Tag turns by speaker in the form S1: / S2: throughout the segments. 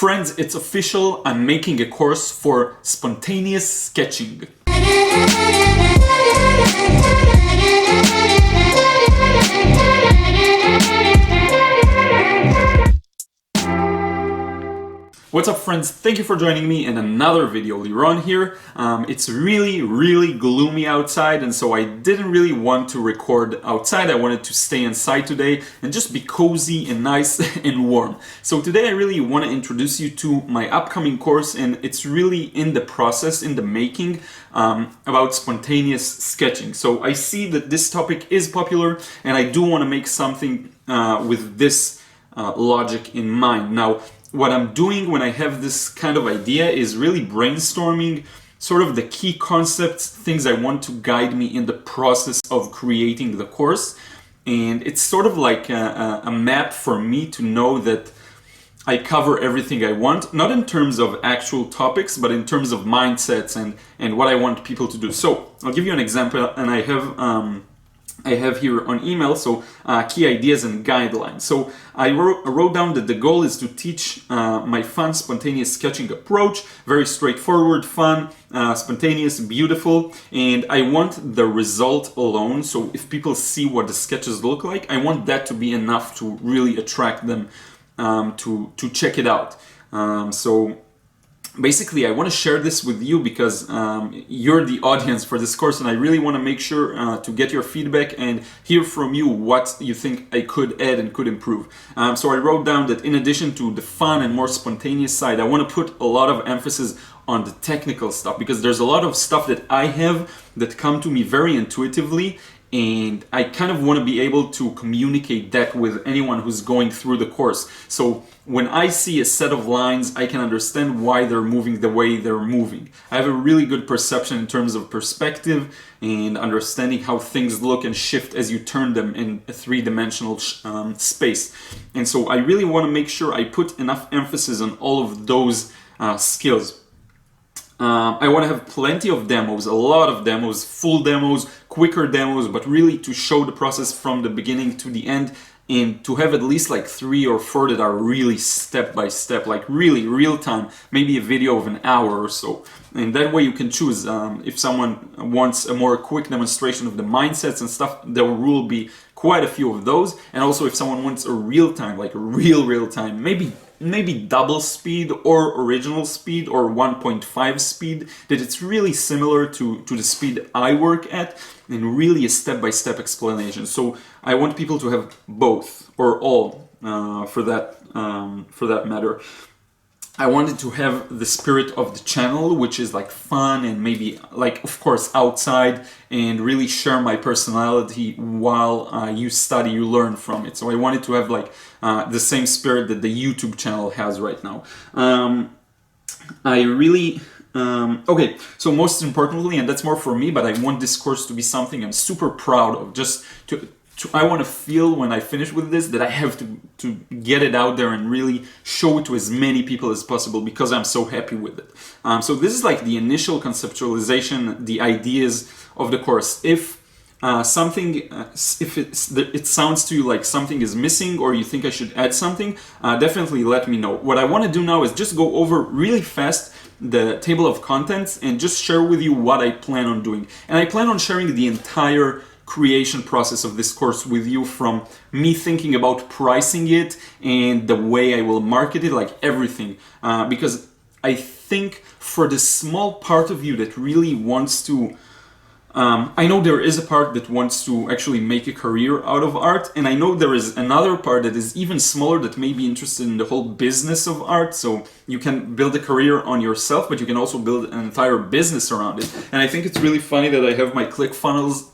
S1: Friends, it's official, I'm making a course for spontaneous sketching. What's up, friends? Thank you for joining me in another video. Liron here. It's really gloomy outside, and so I didn't really want to record outside. I wanted to stay inside today and just be cozy and nice and warm. So today I really want to introduce you to my upcoming course, and it's really in the process, in the making, about spontaneous sketching. So I see that this topic is popular, and I do want to make something with this logic in mind. Now, what I'm doing when I have this kind of idea is really brainstorming sort of the key concepts, things I want to guide me in the process of creating the course. And it's sort of like a map for me to know that I cover everything I want, not in terms of actual topics, but in terms of mindsets and what I want people to do. So I'll give you an example, and I have here on email, so key ideas and guidelines. So I wrote down that the goal is to teach my fun, spontaneous sketching approach, very straightforward, fun, spontaneous, beautiful, and I want the result alone. So if people see what the sketches look like, I want that to be enough to really attract them to check it out. So basically, I want to share this with you because you're the audience for this course, and I really want to make sure to get your feedback and hear from you what you think I could add and could improve. So I wrote down that in addition to the fun and more spontaneous side, I want to put a lot of emphasis on the technical stuff, because there's a lot of stuff that I have that come to me very intuitively, and I kind of want to be able to communicate that with anyone who's going through the course. So when I see a set of lines, I can understand why they're moving the way they're moving. I have a really good perception in terms of perspective and understanding how things look and shift as you turn them in a three-dimensional space. And so I really want to make sure I put enough emphasis on all of those skills. I want to have plenty of demos, a lot of demos, full demos, quicker demos, but really to show the process from the beginning to the end, and to have at least like 3 or 4 that are really step by step, like really real time, maybe a video of an hour or so. And that way you can choose. If someone wants a more quick demonstration of the mindsets and stuff, there will be quite a few of those. And also if someone wants a real time, like a real time, maybe double speed or original speed or 1.5 speed, that it's really similar to the speed I work at, and really a step-by-step explanation. So I want people to have both or all for that matter. I wanted to have the spirit of the channel, which is like fun and maybe like, of course, outside, and really share my personality while you study, you learn from it. So I wanted to have like the same spirit that the YouTube channel has right now. Okay, so most importantly, and that's more for me, but I want this course to be something I'm super proud of. Just I want to feel when I finish with this that I have to get it out there and really show it to as many people as possible, because I'm so happy with it. So this is like the initial conceptualization, the ideas of the course. If it sounds to you like something is missing, or you think I should add something, definitely let me know. What I want to do now is just go over really fast the table of contents and just share with you what I plan on doing. And I plan on sharing the entire creation process of this course with you, from me thinking about pricing it and the way I will market it, like everything. Because I think for the small part of you that really wants to, I know there is a part that wants to actually make a career out of art, and I know there is another part that is even smaller that may be interested in the whole business of art. So you can build a career on yourself, but you can also build an entire business around it. And I think it's really funny that I have my ClickFunnels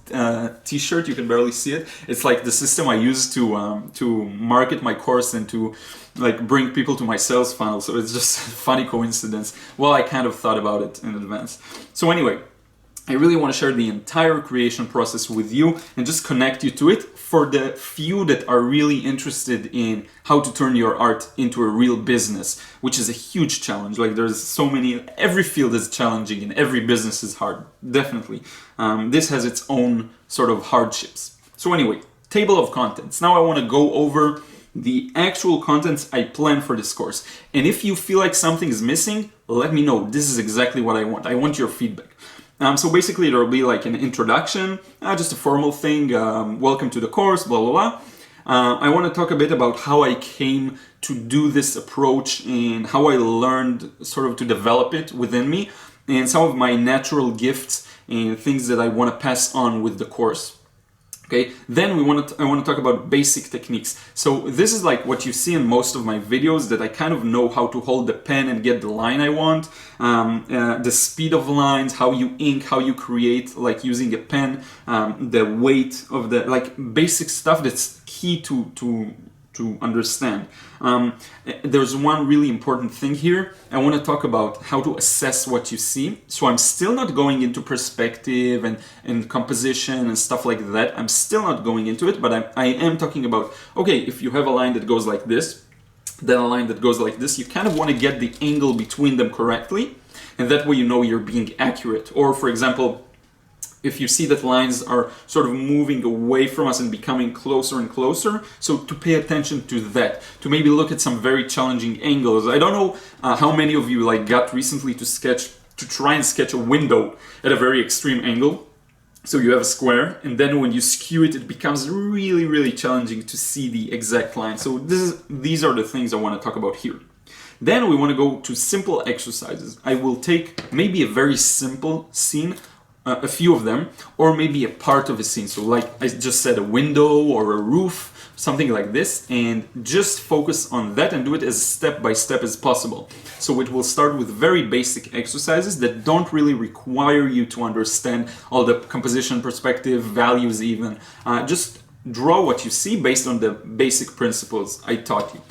S1: t-shirt. You can barely see it. It's like the system I use to market my course and to like bring people to my sales funnel. So it's just a funny coincidence. Well, I kind of thought about it in advance. So anyway, I really want to share the entire creation process with you and just connect you to it for the few that are really interested in how to turn your art into a real business, which is a huge challenge. Like there's so many, every field is challenging and every business is hard, definitely. This has its own sort of hardships. So anyway, table of contents. Now I want to go over the actual contents I plan for this course. And if you feel like something is missing, let me know. This is exactly what I want. I want your feedback. So basically there will be like an introduction, just a formal thing, welcome to the course, blah, blah, blah. I want to talk a bit about how I came to do this approach and how I learned sort of to develop it within me, and some of my natural gifts and things that I want to pass on with the course. Okay, then I want to talk about basic techniques. So this is like what you see in most of my videos, that I kind of know how to hold the pen and get the line I want, the speed of lines, how you ink, how you create, like using a pen, the weight of the, like basic stuff that's key to understand. There's one really important thing here. I want to talk about how to assess what you see. So I'm still not going into perspective and composition and stuff like that. I'm still not going into it, but I am talking about, okay, if you have a line that goes like this, then a line that goes like this, you kind of want to get the angle between them correctly, and that way you know you're being accurate. Or for example, if you see that lines are sort of moving away from us and becoming closer and closer, so to pay attention to that, to maybe look at some very challenging angles. I don't know how many of you like got recently to try and sketch a window at a very extreme angle. So you have a square, and then when you skew it, it becomes really, really challenging to see the exact line. So these are the things I want to talk about here. Then we want to go to simple exercises. I will take maybe a very simple scene, a few of them, or maybe a part of a scene. So like I just said, a window or a roof, something like this, and just focus on that and do it as step by step as possible. So it will start with very basic exercises that don't really require you to understand all the composition, perspective, values even. Just draw what you see based on the basic principles I taught you.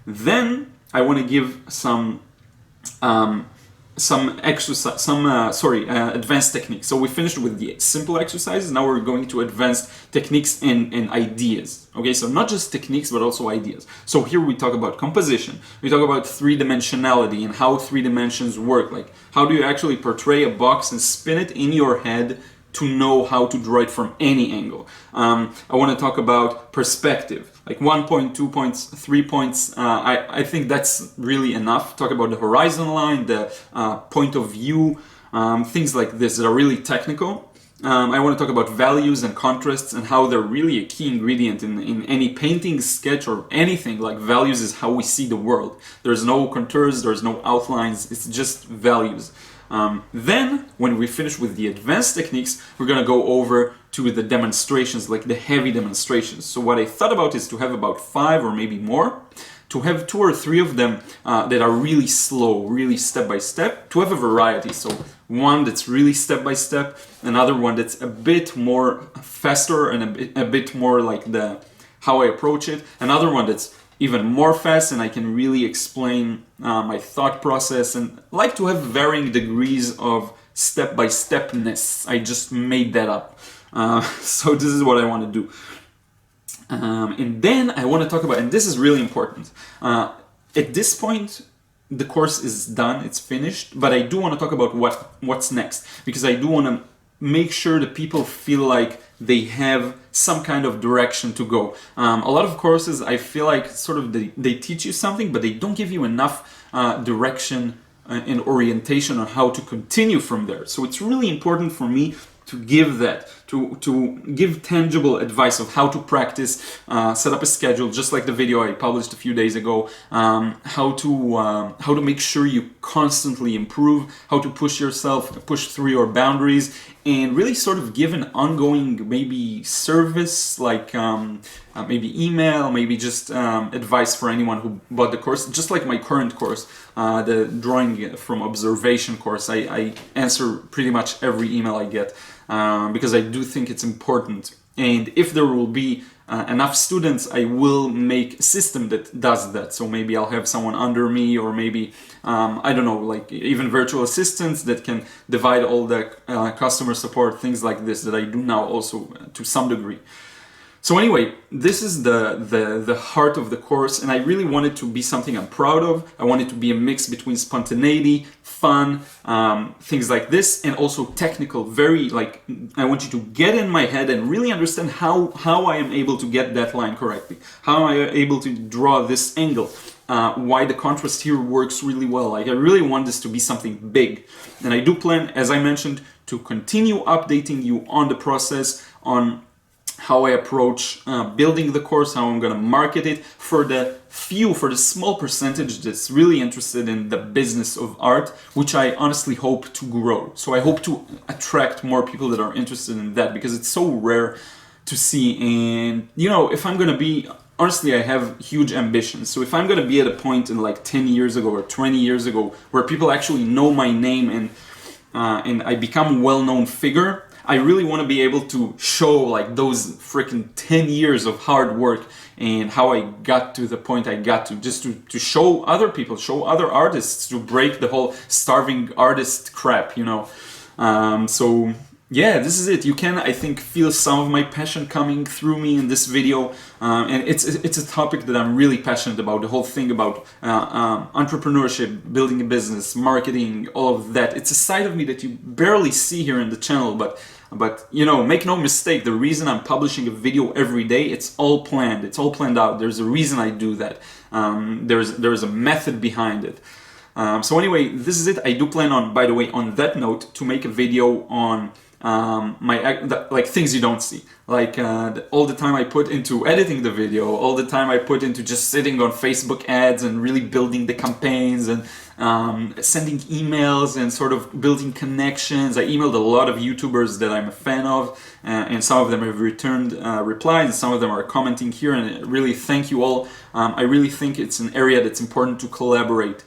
S1: Then I want to give some advanced techniques. So we finished with the simple exercises. Now we're going to advanced techniques and ideas. Okay, so not just techniques, but also ideas. So here we talk about composition. We talk about three-dimensionality and how three dimensions work. Like, how do you actually portray a box and spin it in your head to know how to draw it from any angle. I want to talk about perspective, like 1 point, 2 points, 3 points. I think that's really enough. Talk about the horizon line, the point of view, things like this that are really technical. I want to talk about values and contrasts and how they're really a key ingredient in any painting, sketch, or anything. Like, values is how we see the world. There's no contours, there's no outlines, it's just values. Then, when we finish with the advanced techniques, we're going to go over to the demonstrations, like the heavy demonstrations. So what I thought about is to have about 5 or maybe more, to have 2 or 3 of them that are really slow, really step by step, to have a variety. So one that's really step by step, another one that's a bit more faster and a bit more like how I approach it, another one that's even more fast and I can really explain my thought process, and like to have varying degrees of step-by-stepness. I just made that up. So this is what I want to do. And then I want to talk about, and this is really important, at this point the course is done, it's finished, but I do want to talk about what's next, because I do want to make sure that people feel like they have some kind of direction to go. A lot of courses, I feel like sort of they teach you something, but they don't give you enough direction and orientation on how to continue from there. So it's really important for me to give that, to give tangible advice of how to practice, set up a schedule, just like the video I published a few days ago, how to make sure you constantly improve, how to push yourself, push through your boundaries, and really sort of give an ongoing maybe service, like maybe email, maybe just advice for anyone who bought the course. Just like my current course, the drawing from observation course, I answer pretty much every email I get, because I do think it's important. And if there will be enough students, I will make a system that does that. So maybe I'll have someone under me, or maybe, I don't know, like even virtual assistants that can divide all the customer support, things like this that I do now also to some degree. So anyway, this is the heart of the course, and I really want it to be something I'm proud of. I want it to be a mix between spontaneity, fun, things like this, and also technical, very like, I want you to get in my head and really understand how I am able to get that line correctly, how I am able to draw this angle, why the contrast here works really well. Like, I really want this to be something big, and I do plan, as I mentioned, to continue updating you on the process, on how I approach building the course, how I'm going to market it for the small percentage that's really interested in the business of art, which I honestly hope to grow. So I hope to attract more people that are interested in that, because it's so rare to see. And, you know, if I'm going to be, honestly, I have huge ambitions. So if I'm going to be at a point in like 10 years ago or 20 years ago where people actually know my name and I become a well-known figure, I really want to be able to show like those freaking 10 years of hard work and how I got to the point I got to, just to show other people, show other artists, to break the whole starving artist crap, you know. So yeah, this is it. You can, I think, feel some of my passion coming through me in this video, and it's a topic that I'm really passionate about. The whole thing about entrepreneurship, building a business, marketing, all of that. It's a side of me that you barely see here in the channel, but you know, make no mistake, the reason I'm publishing a video every day, it's all planned. It's all planned out. There's a reason I do that. There's a method behind it. So anyway, this is it. I do plan on, by the way, on that note, to make a video on like things you don't see, like all the time I put into editing the video, all the time I put into just sitting on Facebook ads and really building the campaigns and sending emails and sort of building connections. I emailed a lot of YouTubers that I'm a fan of, and some of them have returned replies, and some of them are commenting here, and really thank you all. I really think it's an area that's important to collaborate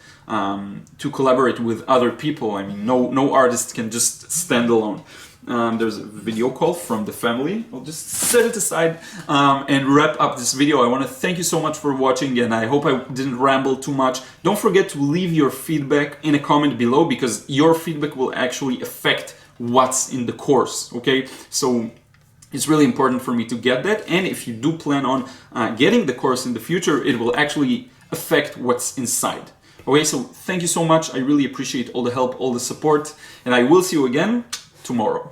S1: with other people. I mean, no artist can just stand alone. There's a video call from the family. I'll just set it aside and wrap up this video. I want to thank you so much for watching, and I hope I didn't ramble too much. Don't forget to leave your feedback in a comment below, because your feedback will actually affect what's in the course, okay? So it's really important for me to get that, and if you do plan on getting the course in the future, it will actually affect what's inside. Okay, so thank you so much. I really appreciate all the help, all the support, and I will see you again tomorrow.